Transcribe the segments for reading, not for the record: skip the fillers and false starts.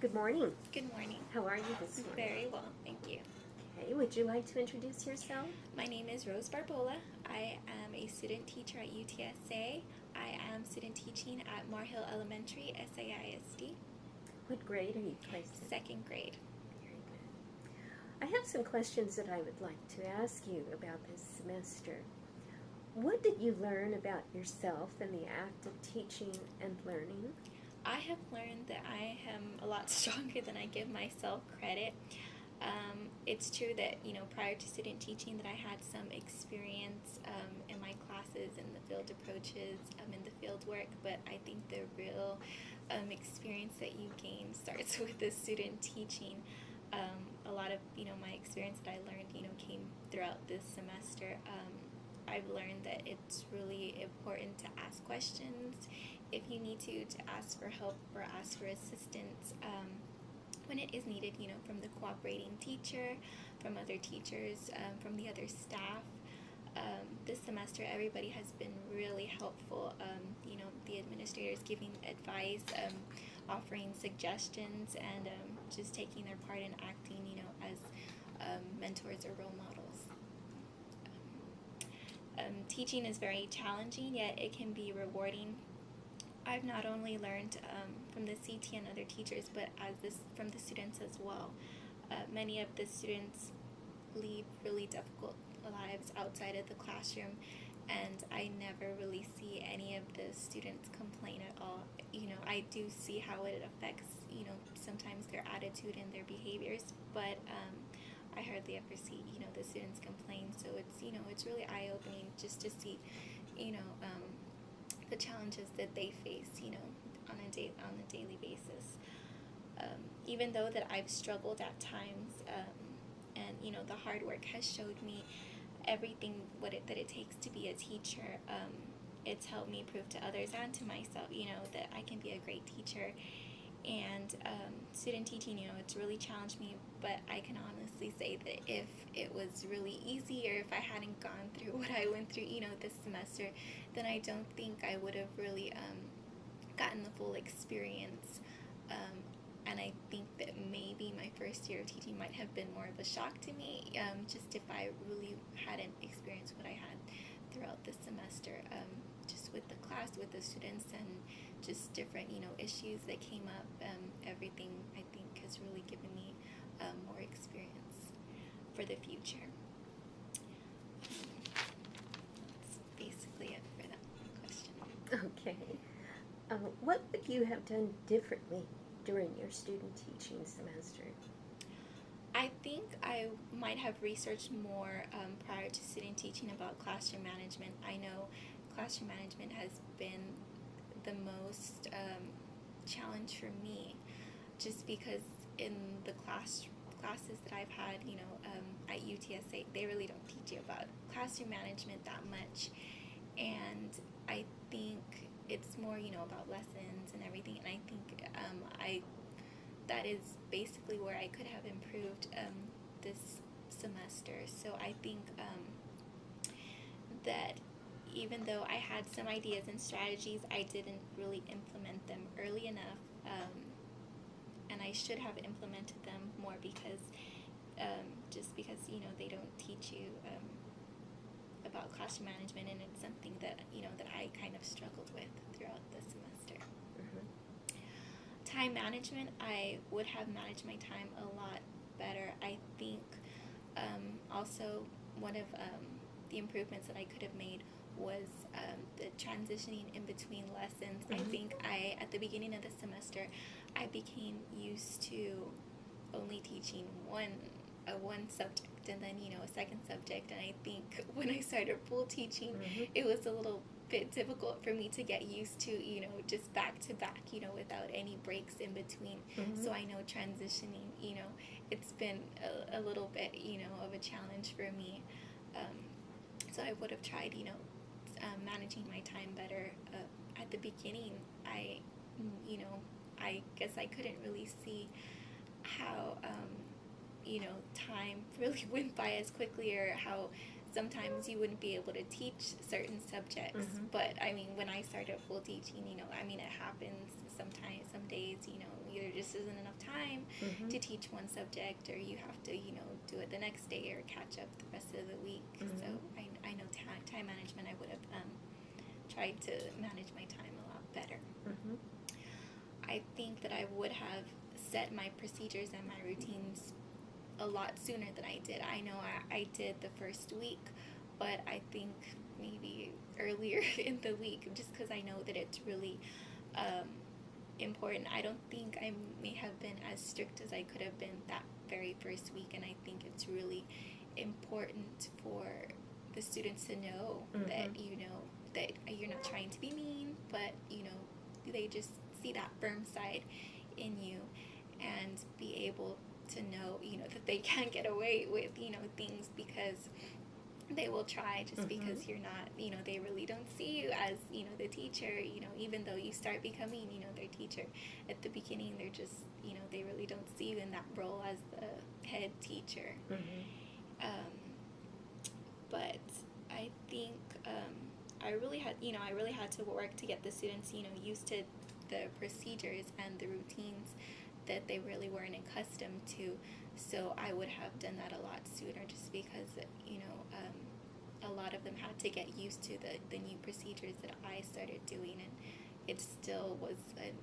Good morning. Good morning. How are you this morning? Very well, thank you. Okay, would you like to introduce yourself? My name is Rose Barbola. I am a student teacher at UTSA. I am student teaching at Marhill Elementary, SAISD, What grade are you placed in? second grade. Very good. I have some questions that I would like to ask you about this semester. What did you learn about yourself in the act of teaching and learning? I have learned that I am a lot stronger than I give myself credit. It's true that, prior to student teaching that I had some experience in my classes and the field approaches in the field work, but I think the real experience that you gain starts with the student teaching. A lot of, my experience that I learned, came throughout this semester. I've learned that it's really important to ask questions if you need to ask for help or ask for assistance when it is needed, from the cooperating teacher, from other teachers, from the other staff. This semester, everybody has been really helpful. The administrators giving advice, offering suggestions, and just taking their part in acting, as mentors or role models. Teaching is very challenging, yet it can be rewarding. I've not only learned from the CT and other teachers, but from the students as well. Many of the students lead really difficult lives outside of the classroom, and I never really see any of the students complain at all. I do see how it affects, sometimes their attitude and their behaviors, but I hardly ever see, the students complain. So it's really eye-opening just to see, the challenges that they face, on a daily basis. Even though that I've struggled at times, and the hard work has showed me everything that it takes to be a teacher. It's helped me prove to others and to myself, that I can be a great teacher. And student teaching, it's really challenged me, but I can honestly say that if it was really easy, or if I hadn't gone through what I went through, this semester, then I don't think I would have really gotten the full experience. And I think that maybe my first year of teaching might have been more of a shock to me, just if I really hadn't experienced what I had throughout the semester, just with the class, with the students, and just different, issues that came up. Everything, I think, has really given me more experience for the future. That's basically it for that question. Okay. What would you have done differently during your student teaching semester? I think I might have researched more prior to student teaching about classroom management. I know classroom management has been the most challenge for me, just because in the classes that I've had, at UTSA, they really don't teach you about classroom management that much, and I think it's more, about lessons and everything, and I think that is basically where I could have improved this semester. So I think that even though I had some ideas and strategies, I didn't really implement them early enough, and I should have implemented them more because just because they don't teach you about classroom management, and it's something that that I kind of struggled with throughout the semester. Mm-hmm. Time management, I would have managed my time a lot better. I think also one of the improvements that I could have made was the transitioning in between lessons. Mm-hmm. I think at the beginning of the semester, I became used to only teaching one subject, and then a second subject, and I think when I started full teaching, Mm-hmm. it was a little bit difficult for me to get used to, just back to back, without any breaks in between. Mm-hmm. So I know transitioning, it's been a little bit, of a challenge for me. So I would have tried, managing my time better. At the beginning, I guess I couldn't really see how, time really went by as quickly, or how sometimes you wouldn't be able to teach certain subjects. But I mean, when I started full teaching, I mean, it happens sometimes, some days, there just isn't enough time to teach one subject, or you have to, do it the next day or catch up the rest of the week. So I know time management, I would have tried to manage my time a lot better. I think that I would have set my procedures and my routines a lot sooner than I did. I know I did the first week, but I think maybe earlier in the week, just because I know that it's really important. I don't think I may have been as strict as I could have been that very first week, and I think it's really important for the students to know that that you're not trying to be mean, but they just see that firm side in you and be able to know that they can't get away with things, because they will try, just because you're not, they really don't see you as the teacher, even though you start becoming their teacher. At the beginning, they're just they really don't see you in that role as the head teacher. But I think I really had to work to get the students used to the procedures and the routines that they really weren't accustomed to. So I would have done that a lot sooner, just because a lot of them had to get used to the new procedures that I started doing, and it still was an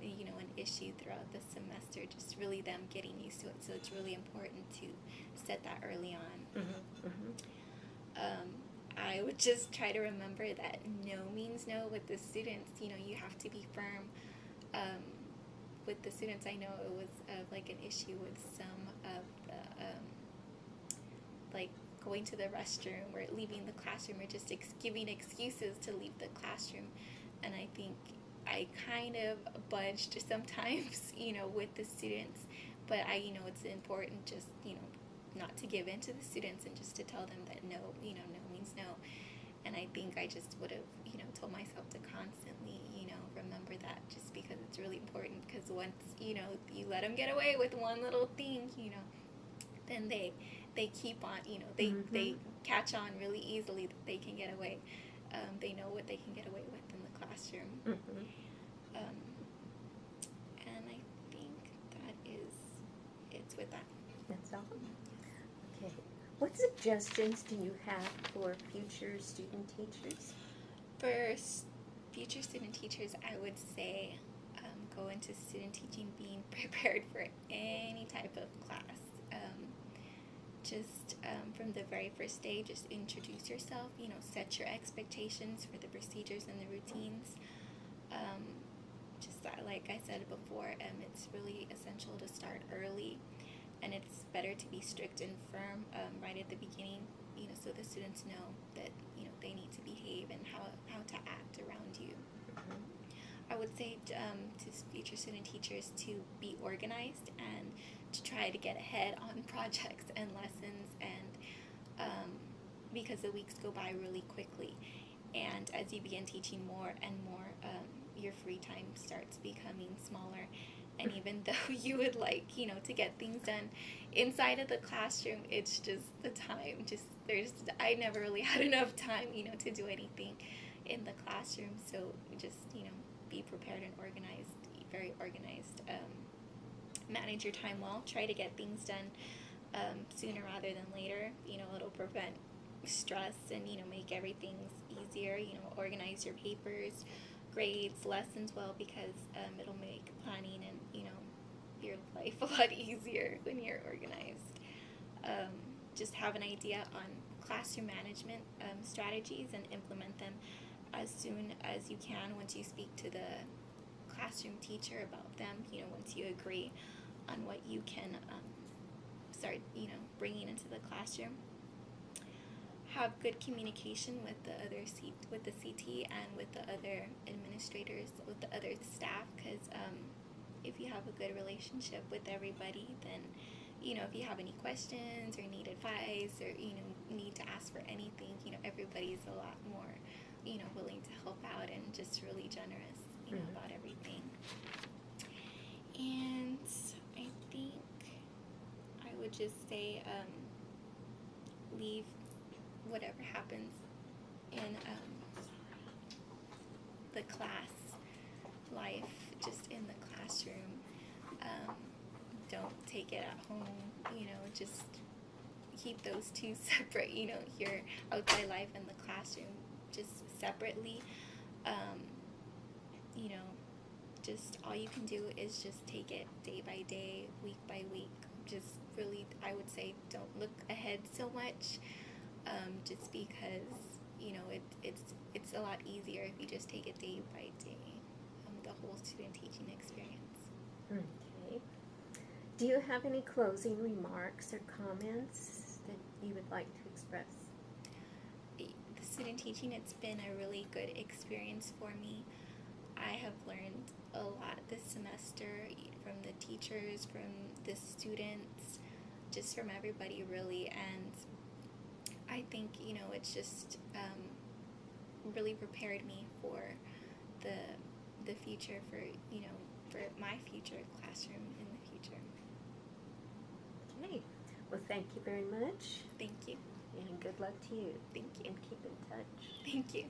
issue throughout the semester, just really them getting used to it. So it's really important to set that early on. I would just try to remember that no means no with the students. You have to be firm with the students. I know it was like an issue with some of the like going to the restroom or leaving the classroom, or just giving excuses to leave the classroom. And I think I kind of budged sometimes with the students, but it's important just not to give in to the students, and just to tell them that no means no. And I think I just would have told myself to constantly remember that, just because it's really important. Because once you let them get away with one little thing, then they keep on, they catch on really easily that they can get away. They know what they can get away with in the classroom. And I think it's with that. That's all. Okay. What suggestions do you have for future student teachers? For future student teachers, I would say go into student teaching being prepared for any type of class. From the very first day, just introduce yourself, set your expectations for the procedures and the routines. Like I said before, it's really essential to start early, and it's better to be strict and firm right at the beginning, so the students know that, they need to behave and how to act around you. I would say to future student teachers to be organized and to try to get ahead on projects and lessons, and because the weeks go by really quickly, and as you begin teaching more and more, your free time starts becoming smaller. And even though you would like, to get things done inside of the classroom, it's just the time. I never really had enough time, to do anything in the classroom. So just, be prepared and organized, very organized. Manage your time well. Try to get things done sooner rather than later. It'll prevent stress and, make everything easier. Organize your papers, grades, lessons well, because it'll make planning and your life a lot easier when you're organized. Just have an idea on classroom management strategies and implement them as soon as you can. Once you speak to the classroom teacher about them, once you agree on what you can start bringing into the classroom. Have good communication with the with the CT and with the other administrators, with the other staff, because if you have a good relationship with everybody, then if you have any questions or need advice, or need to ask for anything, everybody's a lot more willing to help out and just really generous about everything. And I think I would just say leave whatever happens in the class life, just in the classroom. Don't take it at home, just keep those two separate, your outside life and the classroom just separately. You know, just all you can do is just take it day by day, week by week. Just really, I would say, don't look ahead so much, just because, it's a lot easier if you just take it day by day, the whole student teaching experience. Okay. Do you have any closing remarks or comments that you would like to express? The student teaching, it's been a really good experience for me. I have learned a lot this semester from the teachers, from the students, just from everybody really, and I think, it's just really prepared me for the future, for my future classroom in the future. Okay. Well, thank you very much. Thank you. And good luck to you. Thank you. And keep in touch. Thank you.